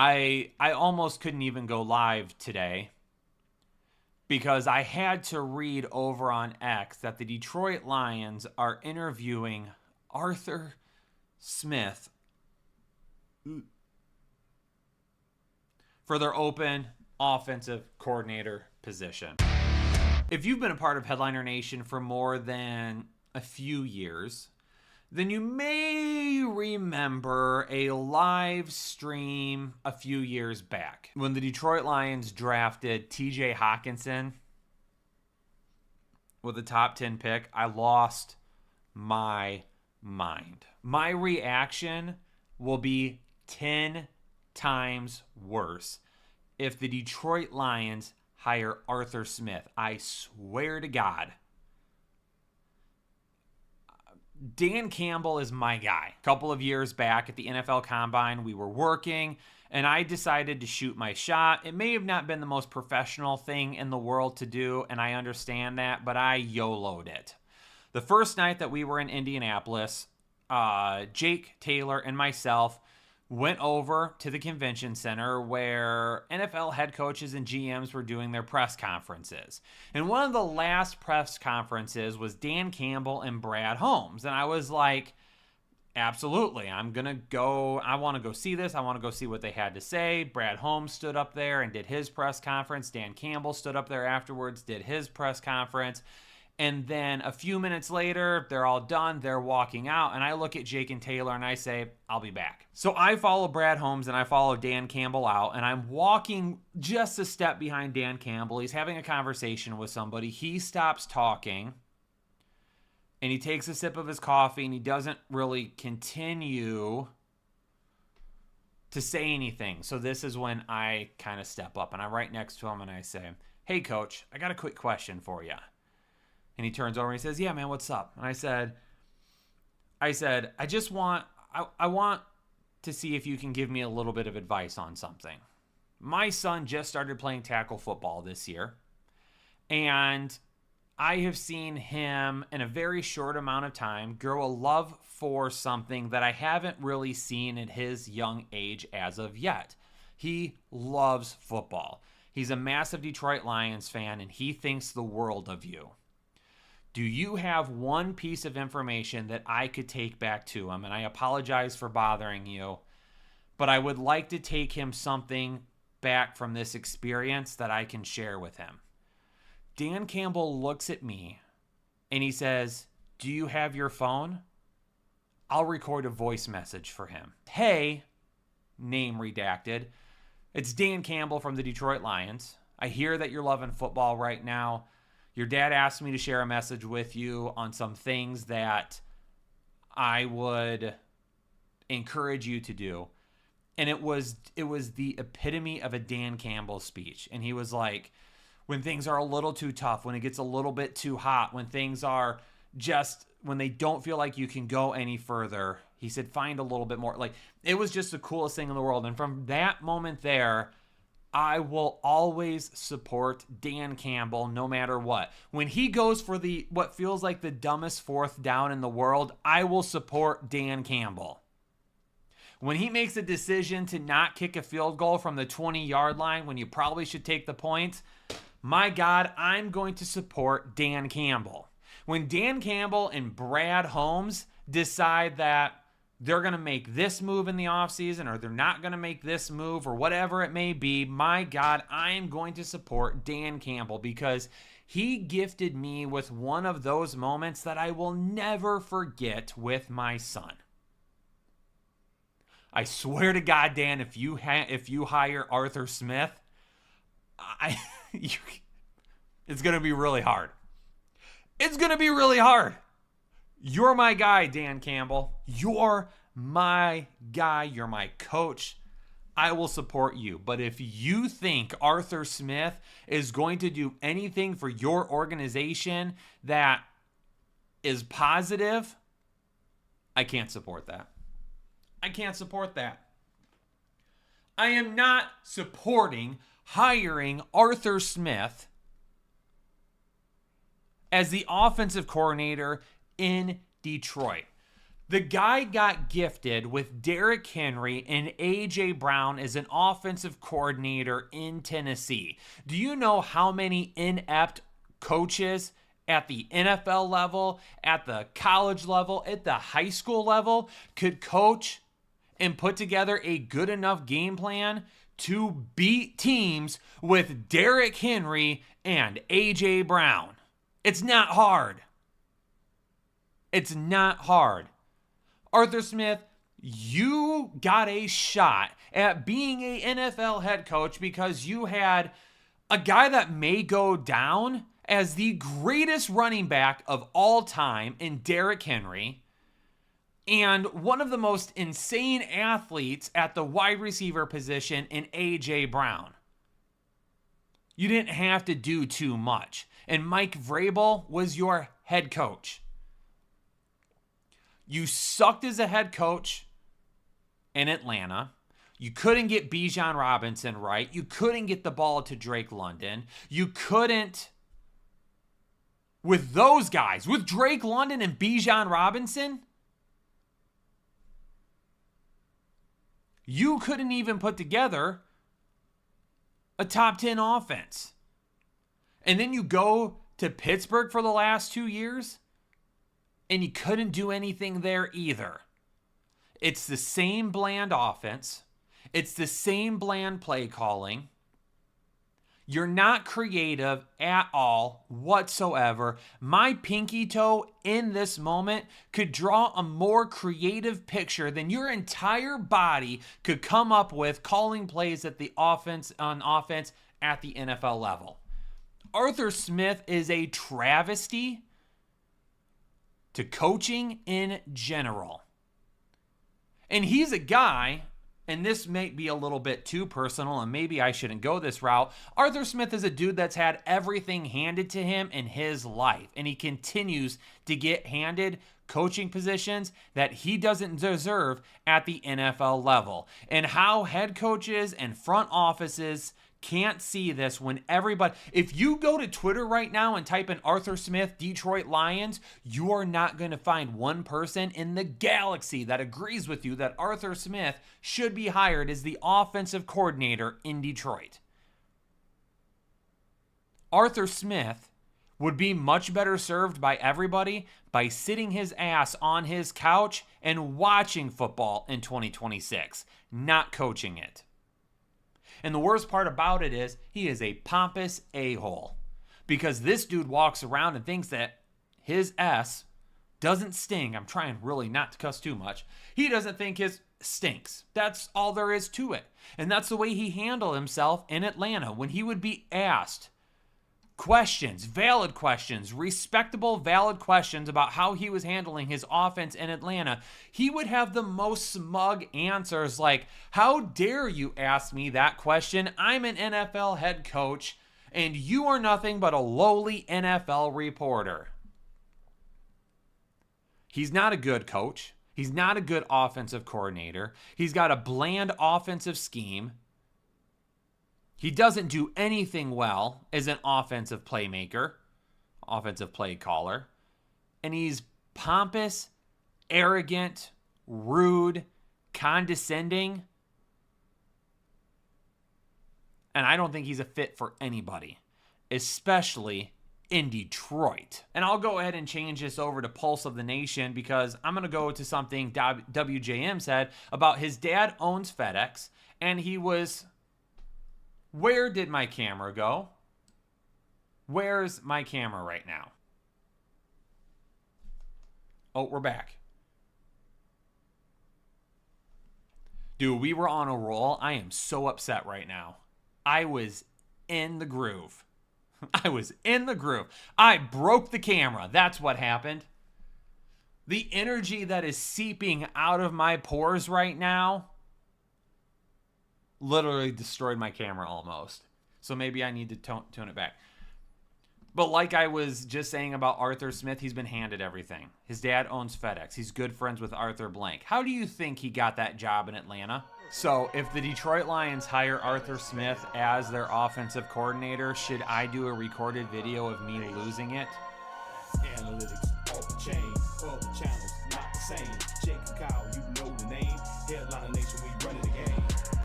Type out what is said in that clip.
I almost couldn't even go live today because I had to read over on X that the Detroit Lions are interviewing Arthur Smith for their open offensive coordinator position. If you've been a part of Headliner Nation for more than a few years, then you may remember a live stream a few years back when the Detroit Lions drafted TJ Hawkinson with a top 10 pick. I lost my mind. My reaction will be 10 times worse if the Detroit Lions hire Arthur Smith. I swear to God. Dan Campbell is my guy. A couple of years back at the NFL Combine, we were working, and I decided to shoot my shot. It may have not been the most professional thing in the world to do, and I understand that, but I YOLO'd it. The first night that we were in Indianapolis, Jake Taylor and myself went over to the convention center where NFL head coaches and GMs were doing their press conferences. And one of the last press conferences was Dan Campbell and Brad Holmes. And I was like, absolutely, I'm going to go. I want to go see this. I want to go see what they had to say. Brad Holmes stood up there and did his press conference. Dan Campbell stood up there afterwards, did his press conference. And then a few minutes later, they're all done. They're walking out. And I look at Jake and Taylor and I say, I'll be back. So I follow Brad Holmes and I follow Dan Campbell out. And I'm walking just a step behind Dan Campbell. He's having a conversation with somebody. He stops talking. And he takes a sip of his coffee. And he doesn't really continue to say anything. So this is when I kind of step up. And I'm right next to him and I say, hey, coach, I got a quick question for you. And he turns over and he says, yeah, man, what's up? And I said, I want to see if you can give me a little bit of advice on something. My son just started playing tackle football this year. And I have seen him in a very short amount of time grow a love for something that I haven't really seen at his young age as of yet. He loves football. He's a massive Detroit Lions fan and he thinks the world of you. Do you have one piece of information that I could take back to him? And I apologize for bothering you, but I would like to take him something back from this experience that I can share with him. Dan Campbell looks at me and he says, do you have your phone? I'll record a voice message for him. Hey, name redacted. It's Dan Campbell from the Detroit Lions. I hear that you're loving football right now. Your dad asked me to share a message with you on some things that I would encourage you to do. And it was the epitome of a Dan Campbell speech. And he was like, when things are a little too tough, when it gets a little bit too hot, when things are just, when they don't feel like you can go any further, he said, find a little bit more. Like, it was just the coolest thing in the world. And from that moment there, I will always support Dan Campbell no matter what. When he goes for what feels like the dumbest fourth down in the world, I will support Dan Campbell. When he makes a decision to not kick a field goal from the 20-yard line when you probably should take the points, my God, I'm going to support Dan Campbell. When Dan Campbell and Brad Holmes decide that they're going to make this move in the offseason or they're not going to make this move or whatever it may be, my God, I am going to support Dan Campbell because he gifted me with one of those moments that I will never forget with my son. I swear to God, Dan, if you hire Arthur Smith, it's going to be really hard. It's going to be really hard. You're my guy, Dan Campbell. You're my guy. You're my coach. I will support you. But if you think Arthur Smith is going to do anything for your organization that is positive, I can't support that. I can't support that. I am not supporting hiring Arthur Smith as the offensive coordinator in Detroit. The guy got gifted with Derrick Henry and A.J. Brown as an offensive coordinator in Tennessee. Do you know how many inept coaches at the NFL level, at the college level, at the high school level could coach and put together a good enough game plan to beat teams with Derrick Henry and A.J. Brown? It's not hard. It's not hard. Arthur Smith, you got a shot at being an NFL head coach because you had a guy that may go down as the greatest running back of all time in Derrick Henry, and one of the most insane athletes at the wide receiver position in A.J. Brown. You didn't have to do too much. And Mike Vrabel was your head coach. You sucked as a head coach in Atlanta. You couldn't get Bijan Robinson right. You couldn't get the ball to Drake London. You couldn't, with those guys, with Drake London and Bijan Robinson, you couldn't even put together a top 10 offense. And then you go to Pittsburgh for the last 2 years, and you couldn't do anything there either. It's the same bland offense. It's the same bland play calling. You're not creative at all whatsoever. My pinky toe in this moment could draw a more creative picture than your entire body could come up with calling plays at the offense at the NFL level. Arthur Smith is a travesty to coaching in general. And he's a guy, and this may be a little bit too personal, and maybe I shouldn't go this route. Arthur Smith is a dude that's had everything handed to him in his life, and he continues to get handed coaching positions that he doesn't deserve at the NFL level. And how head coaches and front offices can't see this when everybody, if you go to Twitter right now and type in Arthur Smith, Detroit Lions, you are not going to find one person in the galaxy that agrees with you that Arthur Smith should be hired as the offensive coordinator in Detroit. Arthur Smith would be much better served by everybody by sitting his ass on his couch and watching football in 2026, not coaching it. And the worst part about it is he is a pompous a-hole, because this dude walks around and thinks that his S doesn't sting. I'm trying really not to cuss too much. He doesn't think his stinks. That's all there is to it. And that's the way he handled himself in Atlanta when he would be asked questions, valid questions, respectable, valid questions about how he was handling his offense in Atlanta. He would have the most smug answers like, how dare you ask me that question? I'm an NFL head coach, and you are nothing but a lowly NFL reporter. He's not a good coach. He's not a good offensive coordinator. He's got a bland offensive scheme. He doesn't do anything well as an offensive playmaker, offensive play caller. And he's pompous, arrogant, rude, condescending. And I don't think he's a fit for anybody, especially in Detroit. And I'll go ahead and change this over to Pulse of the Nation, because I'm going to go to something WJM said about his dad owns FedEx, and he was... Where did my camera go? Where's my camera right now? Oh, we're back. Dude, we were on a roll. I am so upset right now. I was in the groove. I was in the groove. I broke the camera. That's what happened. The energy that is seeping out of my pores right now literally destroyed my camera almost. So maybe I need to tone it back. But like I was just saying about Arthur Smith, he's been handed everything. His dad owns FedEx. He's good friends with Arthur Blank. How do you think he got that job in Atlanta? So if the Detroit Lions hire Arthur Smith as their offensive coordinator, should I do a recorded video of me losing it? Analytics